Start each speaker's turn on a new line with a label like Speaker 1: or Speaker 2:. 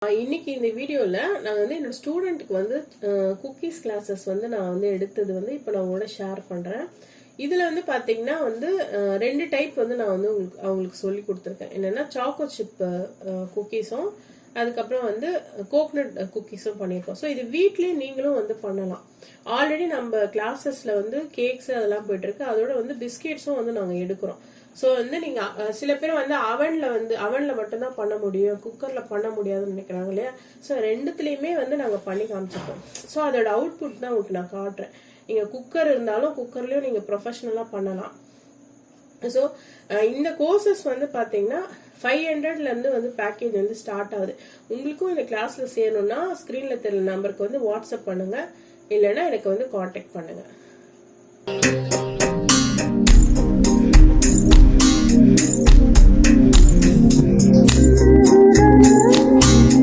Speaker 1: இன்னைக்கு இந்த வீடியோவில் நான் வந்து என்னோட ஸ்டூடெண்ட்டுக்கு வந்து குக்கீஸ் கிளாஸஸ் வந்து நான் வந்து எடுத்தது வந்து இப்போ நான் உங்களோட ஷேர் பண்ணுறேன். இதில் வந்து பார்த்தீங்கன்னா வந்து 2 டைப் வந்து நான் வந்து அவங்களுக்கு சொல்லி கொடுத்துருக்கேன். என்னென்னா சாக்கோ சிப் குக்கீஸும் அதுக்கப்புறம் வந்து கோகனட் குக்கீஸும் பண்ணியிருக்கோம். ஸோ இது வீட்லேயே நீங்களும் வந்து பண்ணலாம். ஆல்ரெடி நம்ம கிளாஸஸில் வந்து கேக்ஸ் அதெல்லாம் போயிட்டுருக்கு. அதோட வந்து பிஸ்கெட்ஸும் வந்து நாங்கள் எடுக்கிறோம். ஸோ வந்து நீங்க சில பேர் வந்து அவன்ல மட்டும்தான் பண்ண முடியும், குக்கர்ல பண்ண முடியாதுன்னு நினைக்கிறாங்க இல்லையா. ஸோ ரெண்டுத்துலயுமே வந்து நாங்க பண்ணி காமிச்சிருக்கோம். ஸோ அதோட அவுட்புட் தான் உங்களுக்கு நான் காட்டுறேன். நீங்க குக்கர் இருந்தாலும் குக்கர்லயும் நீங்க ப்ரொஃபஷனலா பண்ணலாம். ஸோ இந்த கோர்சஸ் வந்து பாத்தீங்கன்னா 500ல இருந்து வந்து பேக்கேஜ் வந்து ஸ்டார்ட் ஆகுது. உங்களுக்கும் இந்த கிளாஸ்ல சேரணும்னா ஸ்கிரீன்ல தெரியல நம்பருக்கு வந்து வாட்ஸ்அப் பண்ணுங்க, இல்லைன்னா எனக்கு வந்து கான்டாக்ட் பண்ணுங்க.